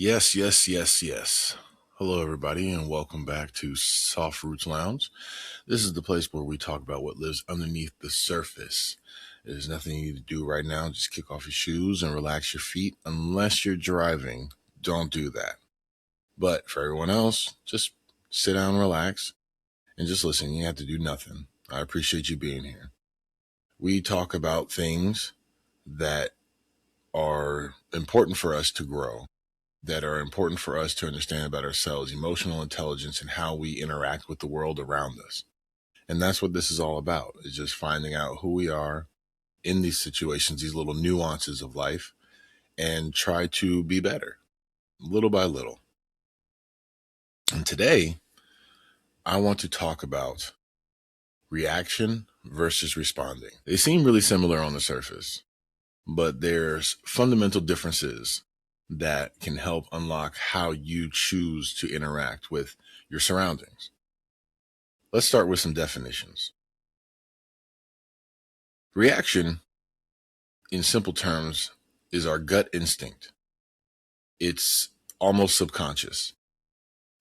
Yes, yes, yes, yes. Hello, everybody, and welcome back to Soft Roots Lounge. This is the place where we talk about what lives underneath the surface. There's nothing you need to do right now. Just kick off your shoes and relax your feet. Unless you're driving, don't do that. But for everyone else, just sit down, relax, and just listen. You have to do nothing. I appreciate you being here. We talk about things that are important for us to grow, that are important for us to understand about ourselves, emotional intelligence, and how we interact with the world around us. And that's what this is all about, is just finding out who we are in these situations, these little nuances of life, and try to be better little by little. And today, I want to talk about reaction versus responding. They seem really similar on the surface, but there's fundamental differences that can help unlock how you choose to interact with your surroundings. Let's start with some definitions. Reaction, in simple terms, is our gut instinct. It's almost subconscious.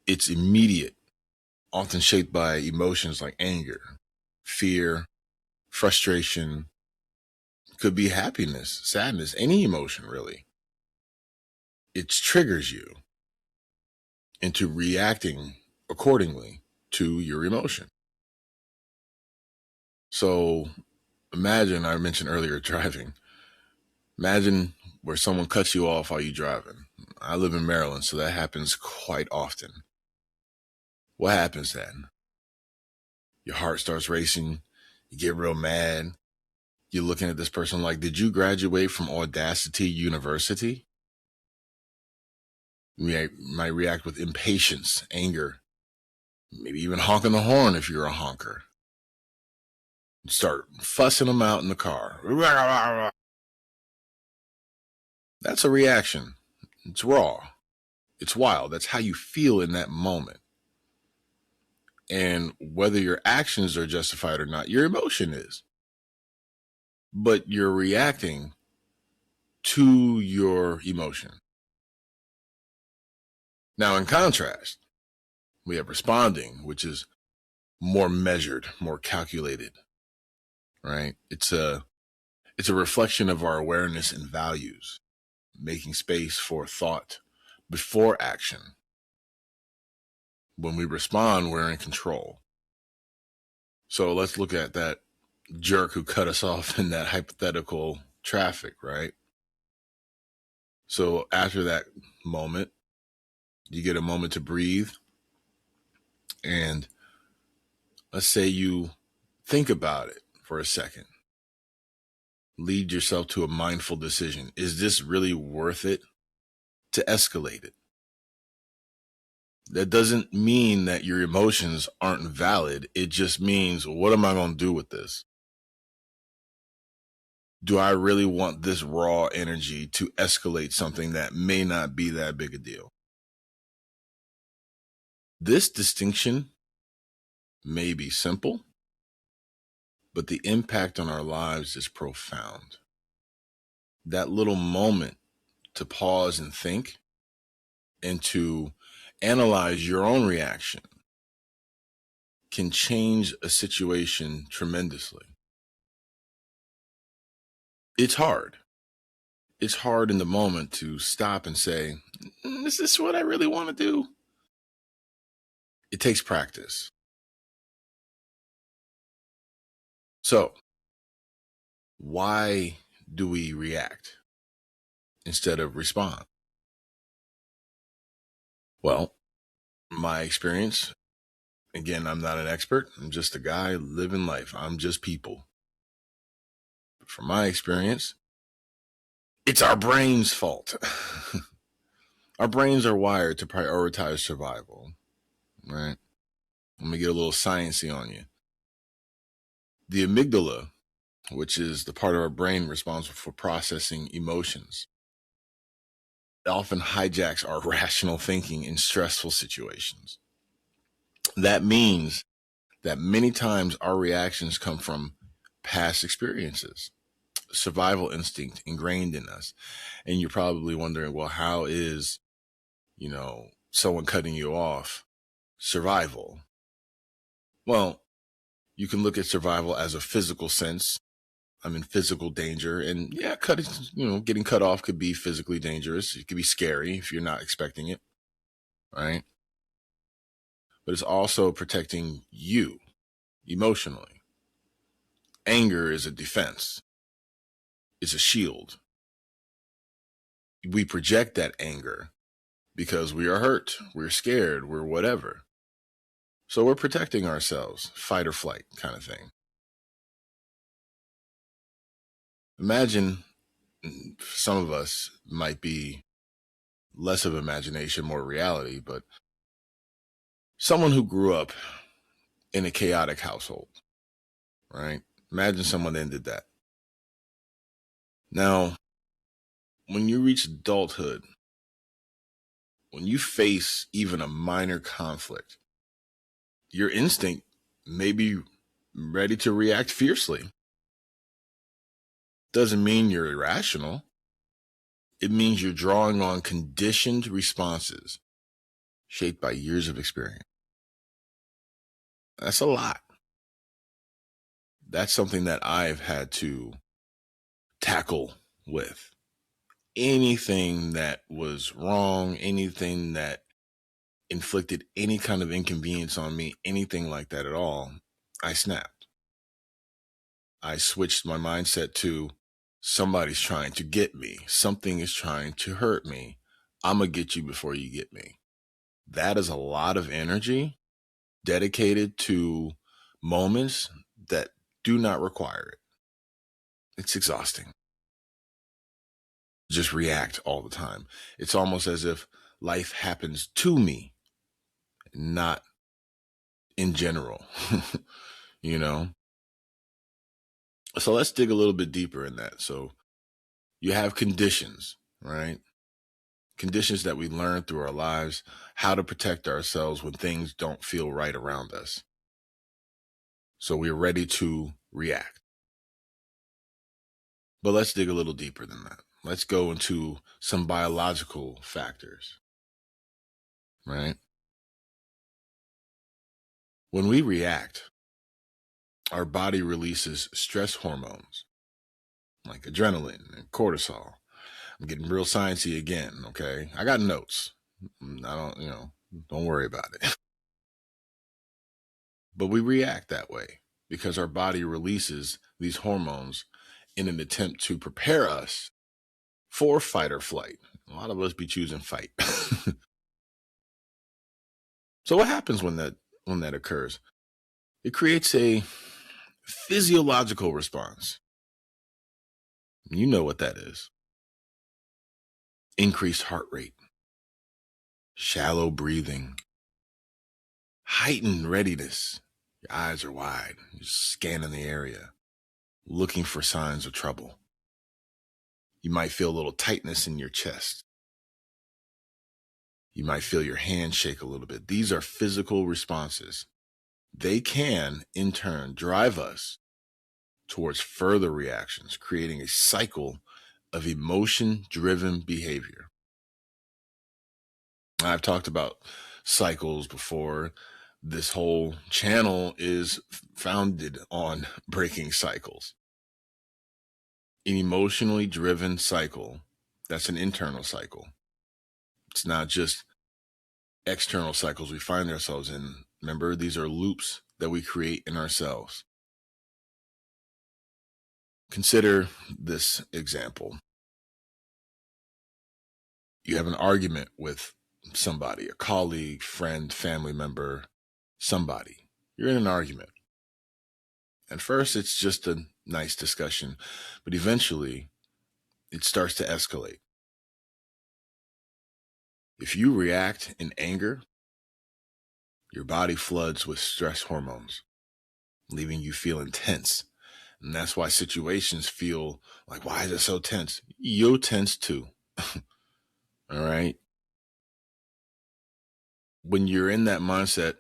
It's immediate, often shaped by emotions like anger, fear, frustration, could be happiness, sadness, any emotion really. It triggers you into reacting accordingly to your emotion. So imagine, I mentioned earlier driving. Imagine where someone cuts you off while you're driving. I live in Maryland, so that happens quite often. What happens then? Your heart starts racing. You get real mad. You're looking at this person like, did you graduate from Audacity University? You might react with impatience, anger, maybe even honking the horn if you're a honker. Start fussing them out in the car. That's a reaction. It's raw. It's wild. That's how you feel in that moment. And whether your actions are justified or not, your emotion is. But you're reacting to your emotion. Now, in contrast, we have responding, which is more measured, more calculated, right? It's a reflection of our awareness and values, making space for thought before action. When we respond, we're in control. So let's look at that jerk who cut us off in that hypothetical traffic, right? So after that moment, you get a moment to breathe. And let's say you think about it for a second. Lead yourself to a mindful decision. Is this really worth it to escalate it? That doesn't mean that your emotions aren't valid. It just means, what am I going to do with this? Do I really want this raw energy to escalate something that may not be that big a deal? This distinction may be simple, but the impact on our lives is profound. That little moment to pause and think and to analyze your own reaction can change a situation tremendously. It's hard. It's hard in the moment to stop and say, is this what I really want to do? It takes practice. So, why do we react instead of respond? Well, my experience, again, I'm not an expert. I'm just a guy living life. I'm just people. But from my experience, it's our brain's fault. Our brains are wired to prioritize survival, right? Let me get a little sciencey on you. The amygdala, which is the part of our brain responsible for processing emotions, it often hijacks our rational thinking in stressful situations. That means that many times our reactions come from past experiences, survival instinct ingrained in us. And you're probably wondering, well, how is someone cutting you off, survival. Well, you can look at survival as a physical sense. I'm in physical danger, and yeah, getting cut off could be physically dangerous. It could be scary if you're not expecting it, right? But it's also protecting you emotionally. Anger is a defense. It's a shield. We project that anger because we are hurt, we're scared, we're whatever. So we're protecting ourselves, fight or flight kind of thing. Imagine some of us might be less of imagination, more reality, but someone who grew up in a chaotic household, right? Imagine someone then did that. Now, when you reach adulthood, when you face even a minor conflict, your instinct may be ready to react fiercely. Doesn't mean you're irrational. It means you're drawing on conditioned responses shaped by years of experience. That's a lot. That's something that I've had to tackle with. Anything that was wrong, anything that inflicted any kind of inconvenience on me, anything like that at all, I snapped. I switched my mindset to somebody's trying to get me. Something is trying to hurt me. I'm going to get you before you get me. That is a lot of energy dedicated to moments that do not require it. It's exhausting. Just react all the time. It's almost as if life happens to me, not in general, you know? So let's dig a little bit deeper in that. So you have conditions, right? Conditions that we learn through our lives, how to protect ourselves when things don't feel right around us. So we're ready to react. But let's dig a little deeper than that. Let's go into some biological factors, right? When we react, our body releases stress hormones like adrenaline and cortisol. I'm getting real sciencey again, okay? I got notes. Don't worry about it. But we react that way because our body releases these hormones in an attempt to prepare us for fight or flight. A lot of us be choosing fight. So what happens when that occurs? It creates a physiological response. You know what that is. Increased heart rate, shallow breathing, heightened readiness. Your eyes are wide, you're scanning the area, looking for signs of trouble. You might feel a little tightness in your chest. You might feel your hand shake a little bit. These are physical responses. They can, in turn, drive us towards further reactions, creating a cycle of emotion-driven behavior. I've talked about cycles before. This whole channel is founded on breaking cycles. An emotionally driven cycle, that's an internal cycle. It's not just external cycles we find ourselves in. Remember, these are loops that we create in ourselves. Consider this example. You have an argument with somebody, a colleague, friend, family member, somebody. You're in an argument. At first, it's just a nice discussion, but eventually it starts to escalate. If you react in anger, your body floods with stress hormones, leaving you feeling tense. And that's why situations feel like, why is it so tense? You're tense too. All right. When you're in that mindset,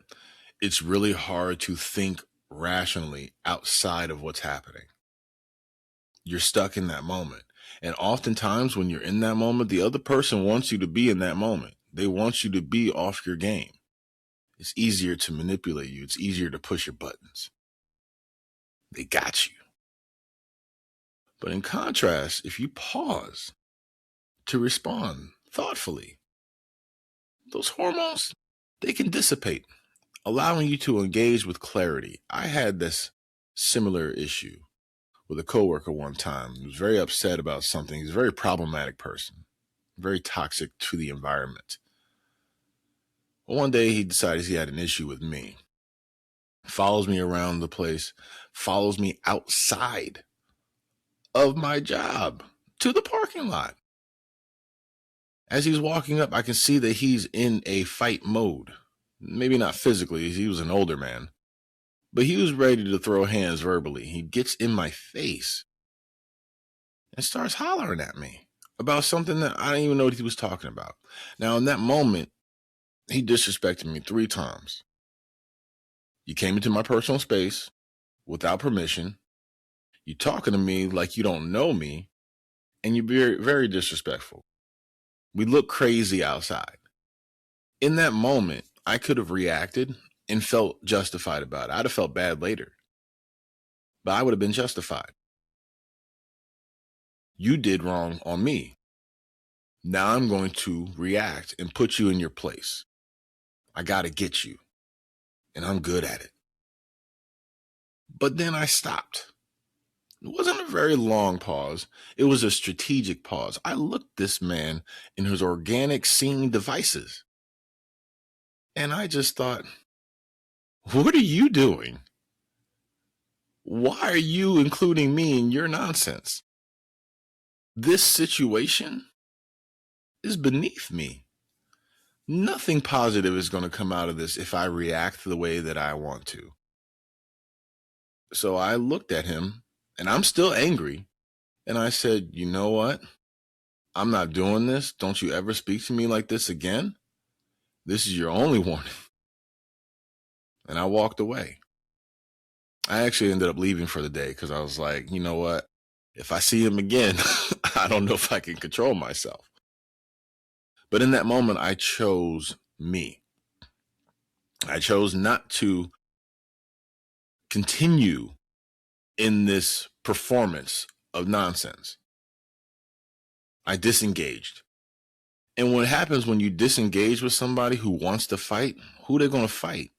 it's really hard to think rationally outside of what's happening. You're stuck in that moment. And oftentimes when you're in that moment, the other person wants you to be in that moment. They want you to be off your game. It's easier to manipulate you. It's easier to push your buttons. They got you. But in contrast, if you pause to respond thoughtfully, those hormones, they can dissipate, allowing you to engage with clarity. I had this similar issue with a coworker one time. He was very upset about something. He's a very problematic person, very toxic to the environment. Well, one day he decides he had an issue with me, follows me around the place, follows me outside of my job to the parking lot. As he's walking up, I can see that he's in a fight mode. Maybe not physically, he was an older man, but he was ready to throw hands verbally. He gets in my face and starts hollering at me about something that I didn't even know what he was talking about. Now, in that moment, he disrespected me 3 times. You came into my personal space without permission. You talking to me like you don't know me, and you're very, very disrespectful. We look crazy outside. In that moment, I could have reacted and felt justified about it. I'd have felt bad later, but I would have been justified. You did wrong on me. Now I'm going to react and put you in your place. I got to get you, and I'm good at it. But then I stopped. It wasn't a very long pause. It was a strategic pause. I looked this man in his organic seeing devices, and I just thought, what are you doing? Why are you including me in your nonsense? This situation is beneath me. Nothing positive is going to come out of this if I react the way that I want to. So I looked at him, and I'm still angry, and I said, you know what? I'm not doing this. Don't you ever speak to me like this again. This is your only warning. And I walked away. I actually ended up leaving for the day because I was like, you know what? If I see him again, I don't know if I can control myself. But in that moment, I chose me. I chose not to continue in this performance of nonsense. I disengaged. And what happens when you disengage with somebody who wants to fight, who they're going to fight?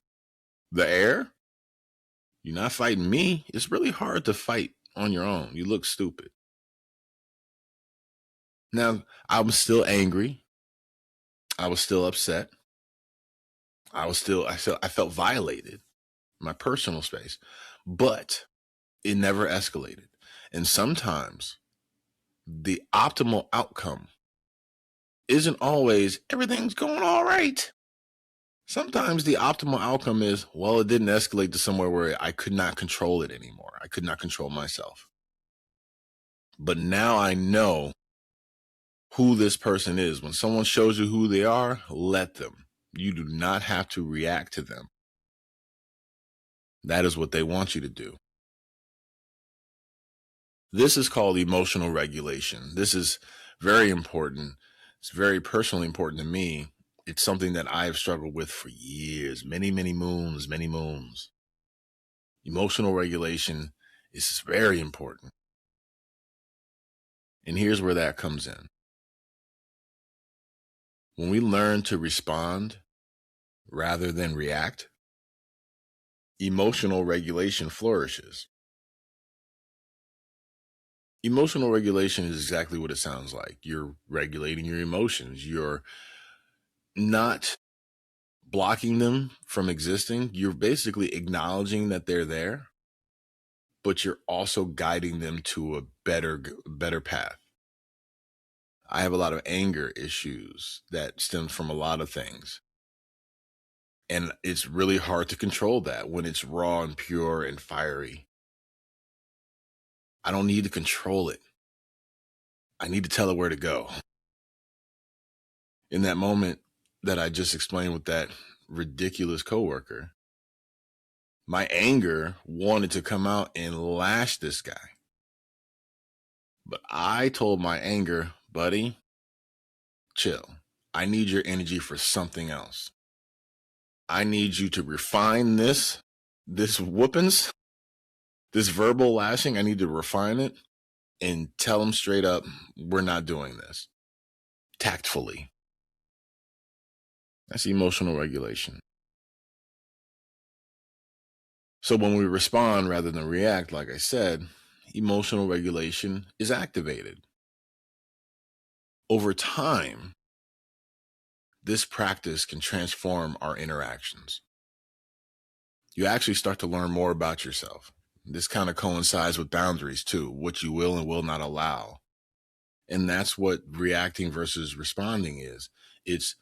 The air? You're not fighting me. It's really hard to fight on your own. You look stupid. Now, I was still angry. I was still upset. I felt violated, my personal space, but it never escalated. And sometimes the optimal outcome isn't always everything's going all right. Sometimes the optimal outcome is, well, it didn't escalate to somewhere where I could not control it anymore. I could not control myself. But now I know who this person is. When someone shows you who they are, let them. You do not have to react to them. That is what they want you to do. This is called emotional regulation. This is very important. It's very personally important to me. It's something that I've struggled with for years, many moons. Emotional regulation is very important. And here's where that comes in. When we learn to respond rather than react, emotional regulation flourishes. Emotional regulation is exactly what it sounds like. You're regulating your emotions. You're not blocking them from existing. You're basically acknowledging that they're there, but you're also guiding them to a better path. I have a lot of anger issues that stem from a lot of things. And it's really hard to control that when it's raw and pure and fiery. I don't need to control it. I need to tell it where to go. In that moment that I just explained with that ridiculous coworker, my anger wanted to come out and lash this guy. But I told my anger, buddy, chill. I need your energy for something else. I need you to refine this whoopings, this verbal lashing. I need to refine it and tell them straight up, we're not doing this tactfully. That's emotional regulation. So when we respond rather than react, like I said, emotional regulation is activated. Over time, this practice can transform our interactions. You actually start to learn more about yourself. This kind of coincides with boundaries too, what you will and will not allow. And that's what reacting versus responding is. It's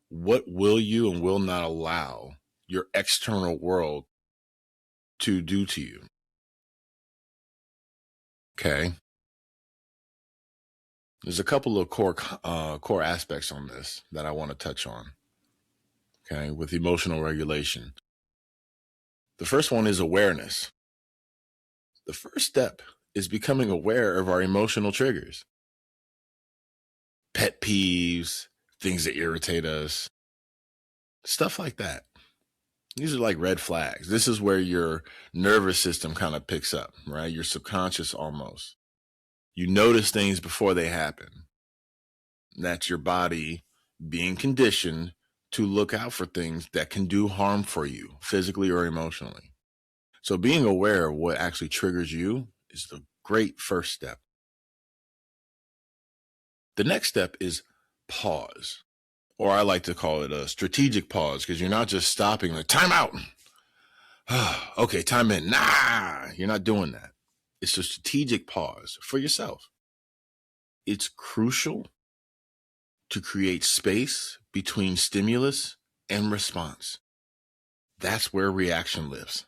what will you and will not allow your external world to do to you. Okay. There's a couple of core aspects on this that I want to touch on. Okay, with emotional regulation. The first one is awareness. The first step is becoming aware of our emotional triggers, pet peeves, things that irritate us, stuff like that. These are like red flags. This is where your nervous system kind of picks up, right? Your subconscious almost. You notice things before they happen. That's your body being conditioned to look out for things that can do harm for you, physically or emotionally. So being aware of what actually triggers you is the great first step. The next step is pause, or I like to call it a strategic pause, because you're not just stopping like time out. Okay, time in. Nah, you're not doing that. It's a strategic pause for yourself. It's crucial to create space between stimulus and response. That's where reaction lives.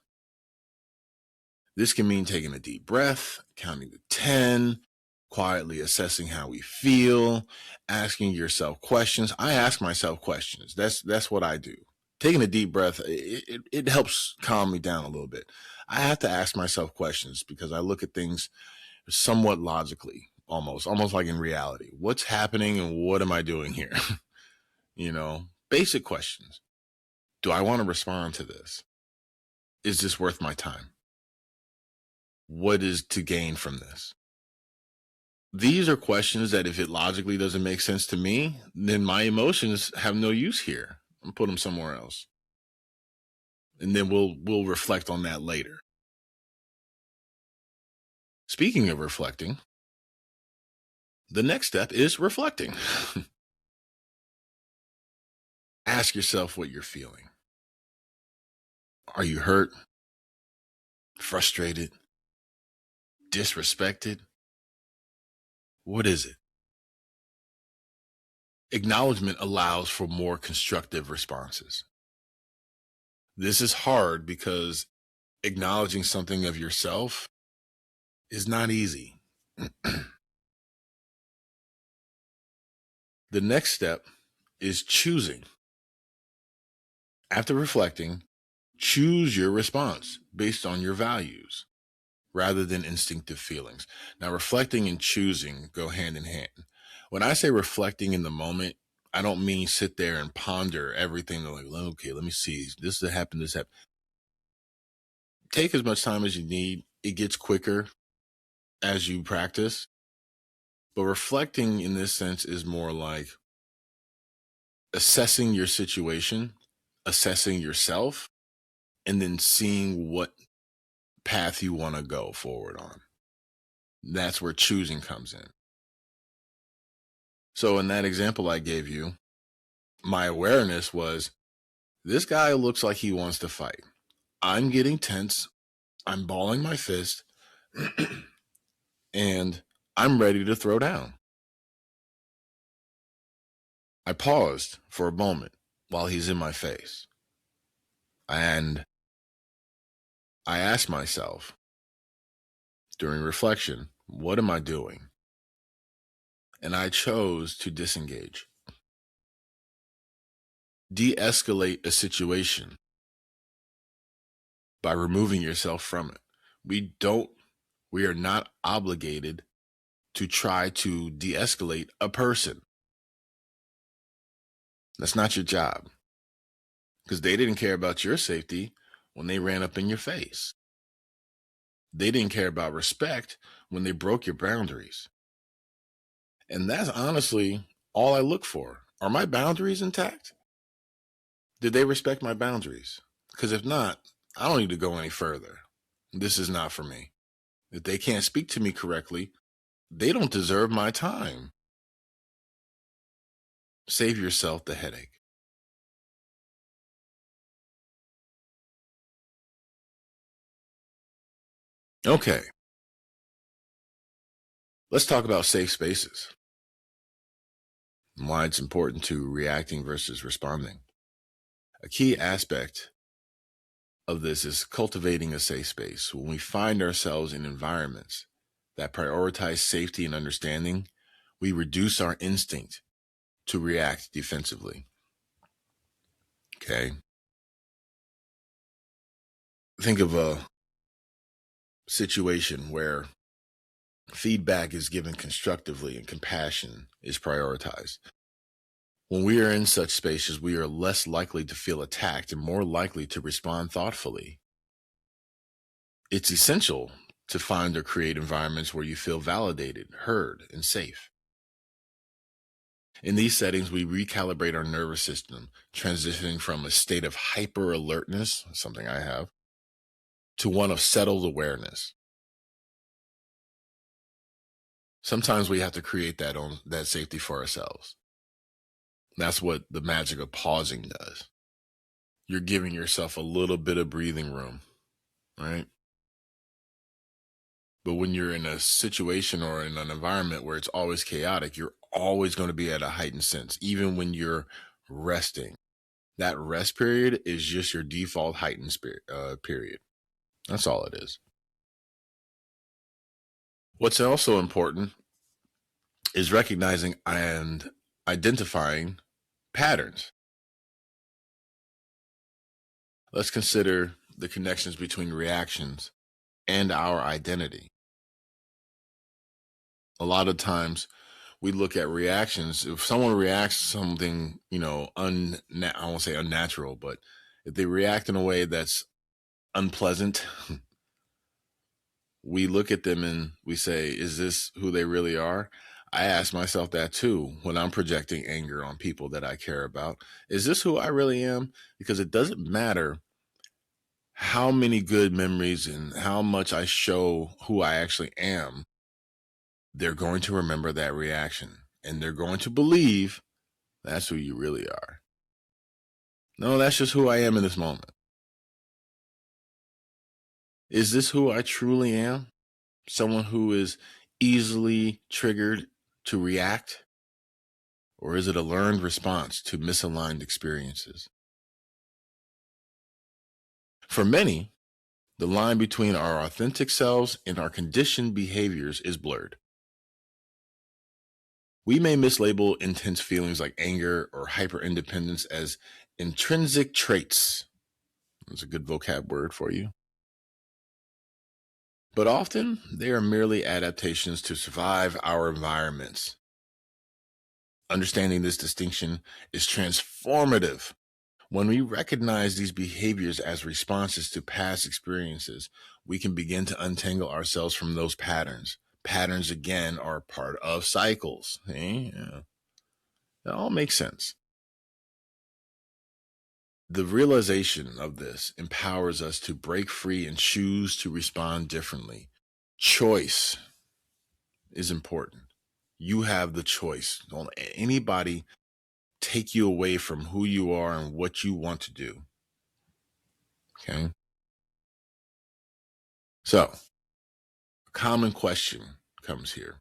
This can mean taking a deep breath, counting to 10, quietly assessing how we feel, asking yourself questions. I ask myself questions. That's what I do. Taking a deep breath, it helps calm me down a little bit. I have to ask myself questions because I look at things somewhat logically, almost like in reality. What's happening and what am I doing here? Basic questions. Do I want to respond to this? Is this worth my time? What is to gain from this? These are questions that if it logically doesn't make sense to me, then my emotions have no use here. I'll put them somewhere else. And then we'll reflect on that later. Speaking of reflecting, the next step is reflecting. Ask yourself what you're feeling. Are you hurt? Frustrated? Disrespected? What is it? Acknowledgement allows for more constructive responses. This is hard because acknowledging something of yourself is not easy. The next step is choosing. After reflecting, choose your response based on your values rather than instinctive feelings. Now, reflecting and choosing go hand in hand. When I say reflecting in the moment, I don't mean sit there and ponder everything. Like, okay, let me see. This happened, this happened. Take as much time as you need. It gets quicker as you practice. But reflecting in this sense is more like assessing your situation, assessing yourself, and then seeing what path you want to go forward on. That's where choosing comes in. So in that example I gave you, my awareness was this guy looks like he wants to fight. I'm getting tense. I'm balling my fist and I'm ready to throw down. I paused for a moment while he's in my face. And I asked myself during reflection, what am I doing? And I chose to disengage. De-escalate a situation by removing yourself from it. We are not obligated to try to de-escalate a person. That's not your job because they didn't care about your safety when they ran up in your face. They didn't care about respect when they broke your boundaries. And that's honestly all I look for. Are my boundaries intact? Did they respect my boundaries? Because if not, I don't need to go any further. This is not for me. If they can't speak to me correctly, they don't deserve my time. Save yourself the headache. Okay, let's talk about safe spaces and why it's important to reacting versus responding. A key aspect of this is cultivating a safe space. When we find ourselves in environments that prioritize safety and understanding, we reduce our instinct to react defensively. Okay. Think of a situation where feedback is given constructively and compassion is prioritized. When we are in such spaces, we are less likely to feel attacked and more likely to respond thoughtfully. It's essential to find or create environments where you feel validated, heard, and safe. In these settings, we recalibrate our nervous system, transitioning from a state of hyper alertness, something I have, to one of settled awareness. Sometimes we have to create that safety for ourselves. That's what the magic of pausing does. You're giving yourself a little bit of breathing room, right? But when you're in a situation or in an environment where it's always chaotic, you're always going to be at a heightened sense, even when you're resting. That rest period is just your default heightened period. That's all it is. What's also important is recognizing and identifying patterns. Let's consider the connections between reactions and our identity. A lot of times we look at reactions. If someone reacts to something, I won't say unnatural, but if they react in a way that's unpleasant, we look at them and we say, is this who they really are? I ask myself that too when I'm projecting anger on people that I care about. Is this who I really am? Because it doesn't matter how many good memories and how much I show who I actually am, they're going to remember that reaction and they're going to believe that's who you really are. No, that's just who I am in this moment. Is this who I truly am? Someone who is easily triggered to react? Or is it a learned response to misaligned experiences? For many, the line between our authentic selves and our conditioned behaviors is blurred. We may mislabel intense feelings like anger or hyperindependence as intrinsic traits. That's a good vocab word for you. But often, they are merely adaptations to survive our environments. Understanding this distinction is transformative. When we recognize these behaviors as responses to past experiences, we can begin to untangle ourselves from those patterns. Patterns, again, are part of cycles. Yeah. That all makes sense. The realization of this empowers us to break free and choose to respond differently. Choice is important. You have the choice. Don't let anybody take you away from who you are and what you want to do. Okay. So, a common question comes here.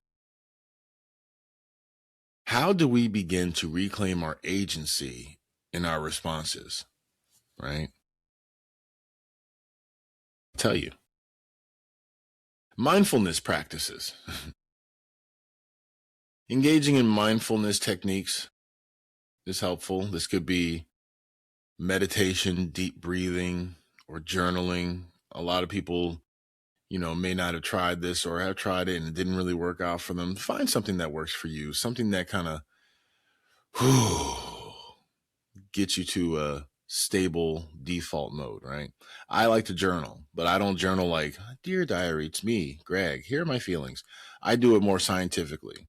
How do we begin to reclaim our agency in our responses? Right? I'll tell you. Mindfulness practices. Engaging in mindfulness techniques is helpful. This could be meditation, deep breathing, or journaling. A lot of people, may not have tried this or have tried it and it didn't really work out for them. Find something that works for you, something that kind of get you to a stable default mode, right? I like to journal, but I don't journal like, Dear Diary, it's me, Greg. Here are my feelings. I do it more scientifically.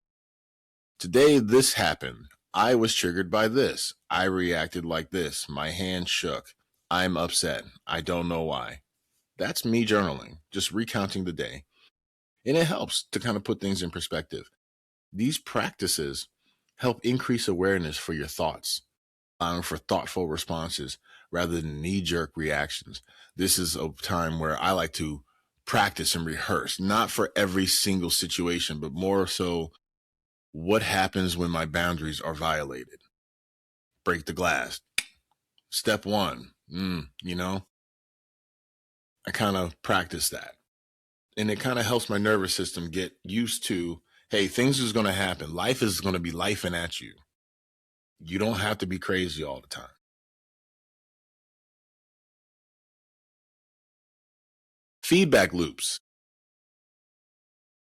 Today, this happened. I was triggered by this. I reacted like this. My hand shook. I'm upset. I don't know why. That's me journaling, just recounting the day. And it helps to kind of put things in perspective. These practices help increase awareness for your thoughts, allowing for thoughtful responses rather than knee jerk reactions. This is a time where I like to practice and rehearse, not for every single situation, but more so what happens when my boundaries are violated. Break the glass. Step one, I kind of practice that. And it kind of helps my nervous system get used to, hey, things is going to happen. Life is going to be lifing at you. You don't have to be crazy all the time. Feedback loops.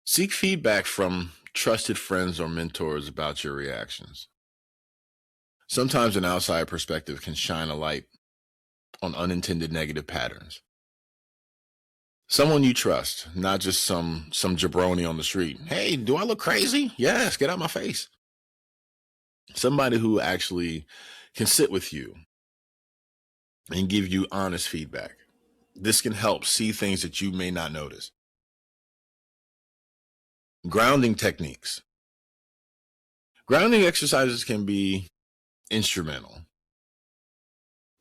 Seek feedback from trusted friends or mentors about your reactions. Sometimes an outside perspective can shine a light on unintended negative patterns. Someone you trust, not just some jabroni on the street. Hey, do I look crazy? Yes, get out my face. Somebody who actually can sit with you and give you honest feedback. This can help see things that you may not notice. Grounding techniques. Grounding exercises can be instrumental.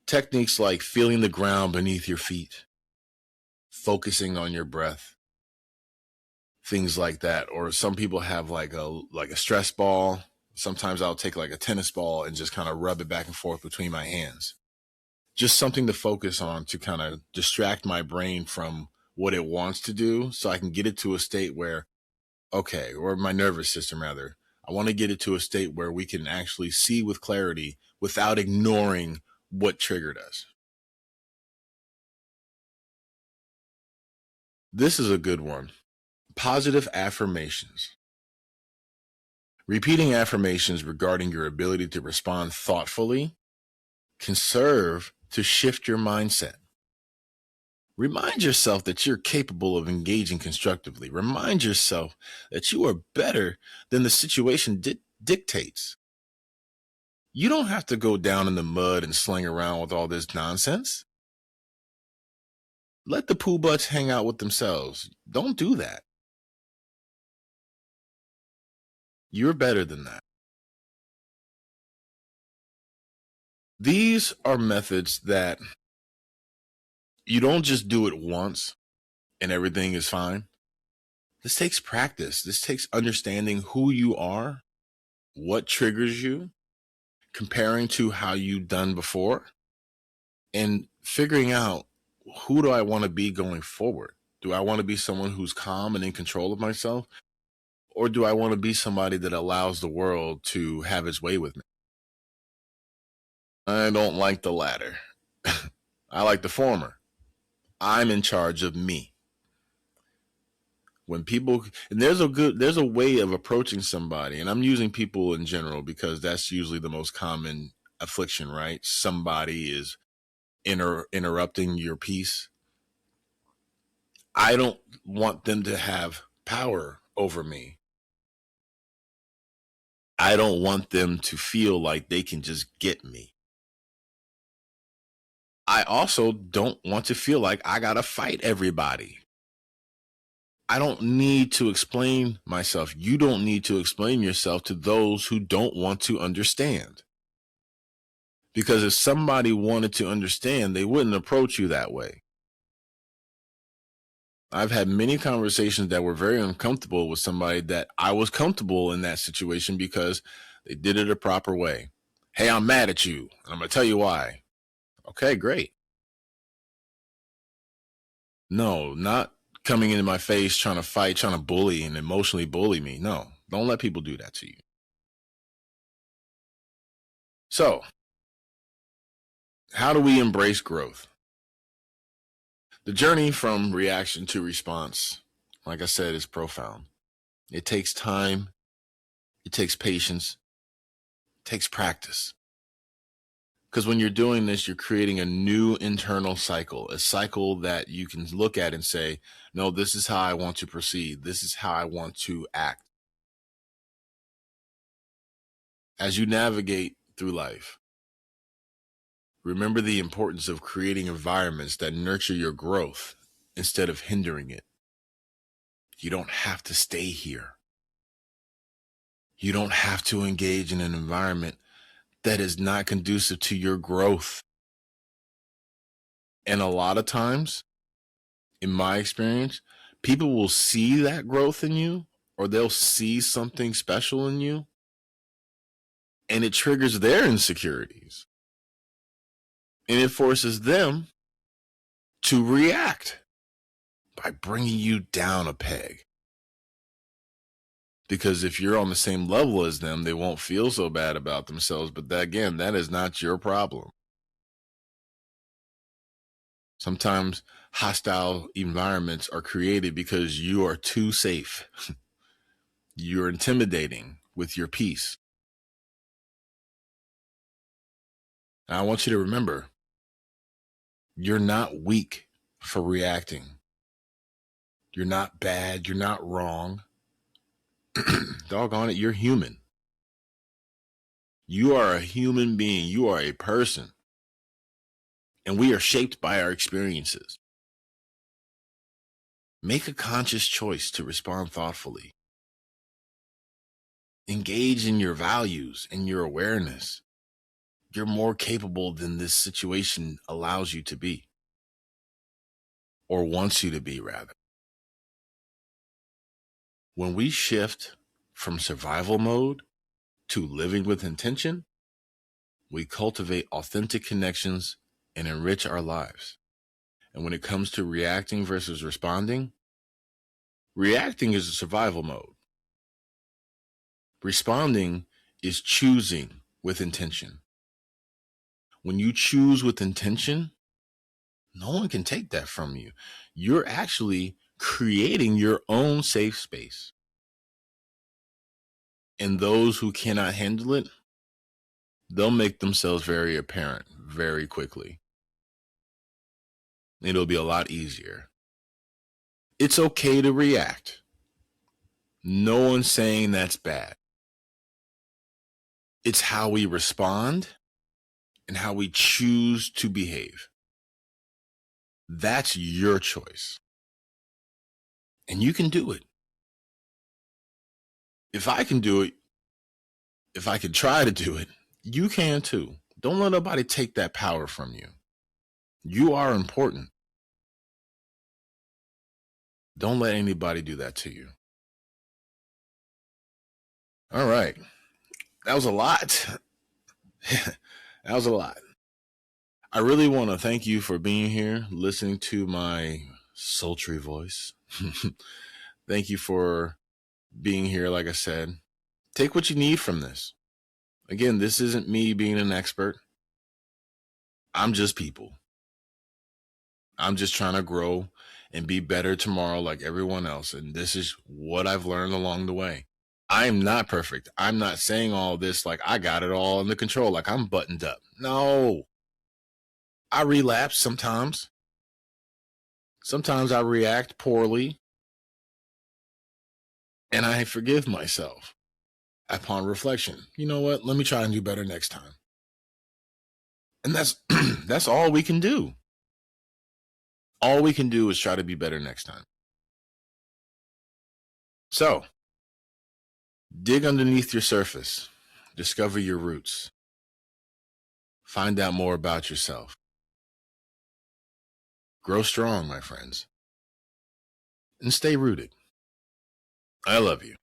Techniques like feeling the ground beneath your feet, focusing on your breath, things like that. Or some people have like a stress ball. Sometimes I'll take like a tennis ball and just kind of rub it back and forth between my hands. Just something to focus on to kind of distract my brain from what it wants to do so I can get it to a state where, okay, or my nervous system rather, I want to get it to a state where we can actually see with clarity without ignoring what triggered us. This is a good one. Positive affirmations. Repeating affirmations regarding your ability to respond thoughtfully can serve to shift your mindset. Remind yourself that you're capable of engaging constructively. Remind yourself that you are better than the situation dictates. You don't have to go down in the mud and sling around with all this nonsense. Let the poo butts hang out with themselves. Don't do that. You're better than that. These are methods that you don't just do it once and everything is fine. This takes practice. This takes understanding who you are, what triggers you, comparing to how you've done before, and figuring out who do I want to be going forward? Do I want to be someone who's calm and in control of myself? Or do I want to be somebody that allows the world to have its way with me? I don't like the latter. I like the former. I'm in charge of me. When people, and there's a way of approaching somebody, and I'm using people in general because that's usually the most common affliction, right? Somebody is interrupting your peace. I don't want them to have power over me. I don't want them to feel like they can just get me. I also don't want to feel like I gotta fight everybody. I don't need to explain myself. You don't need to explain yourself to those who don't want to understand. Because if somebody wanted to understand, they wouldn't approach you that way. I've had many conversations that were very uncomfortable with somebody that I was comfortable in that situation because they did it a proper way. Hey, I'm mad at you, and I'm going to tell you why. Okay, great. No, not coming into my face, trying to fight, trying to bully and emotionally bully me. No, don't let people do that to you. So, how do we embrace growth? The journey from reaction to response, like I said, is profound. It takes time, it takes patience, it takes practice. Because when you're doing this, you're creating a new internal cycle, a cycle that you can look at and say, no, this is how I want to proceed. This is how I want to act. As you navigate through life, remember the importance of creating environments that nurture your growth instead of hindering it. You don't have to stay here. You don't have to engage in an environment that is not conducive to your growth. And a lot of times, in my experience, people will see that growth in you, or they'll see something special in you, and it triggers their insecurities. And it forces them to react by bringing you down a peg. Because if you're on the same level as them, they won't feel so bad about themselves. But that, again, that is not your problem. Sometimes hostile environments are created because you are too safe. You're intimidating with your peace. And I want you to remember, you're not weak for reacting. You're not bad. You're not wrong. Doggone it, you're human. You are a human being. You are a person. And we are shaped by our experiences. Make a conscious choice to respond thoughtfully. Engage in your values and your awareness. You're more capable than this situation allows you to be, or wants you to be, rather. When we shift from survival mode to living with intention, we cultivate authentic connections and enrich our lives. And when it comes to reacting versus responding, reacting is a survival mode. Responding is choosing with intention. When you choose with intention, no one can take that from you. You're actually creating your own safe space. And those who cannot handle it, they'll make themselves very apparent very quickly. It'll be a lot easier. It's okay to react. No one's saying that's bad. It's how we respond and how we choose to behave. That's your choice. And you can do it. If I can do it, if I can try to do it, you can too. Don't let nobody take that power from you. You are important. Don't let anybody do that to you. All right. That was a lot. That was a lot. I really want to thank you for being here, listening to my sultry voice. Thank you for being here. Like I said, take what you need from this. Again, this isn't me being an expert. I'm just people. I'm just trying to grow and be better tomorrow like everyone else. And this is what I've learned along the way. I'm not perfect. I'm not saying all this like I got it all under control, like I'm buttoned up. No. I relapse sometimes. Sometimes I react poorly. And I forgive myself upon reflection. You know what? Let me try and do better next time. And that's that's all we can do. All we can do is try to be better next time. So, dig underneath your surface. Discover your roots. Find out more about yourself. Grow strong, my friends. And stay rooted. I love you.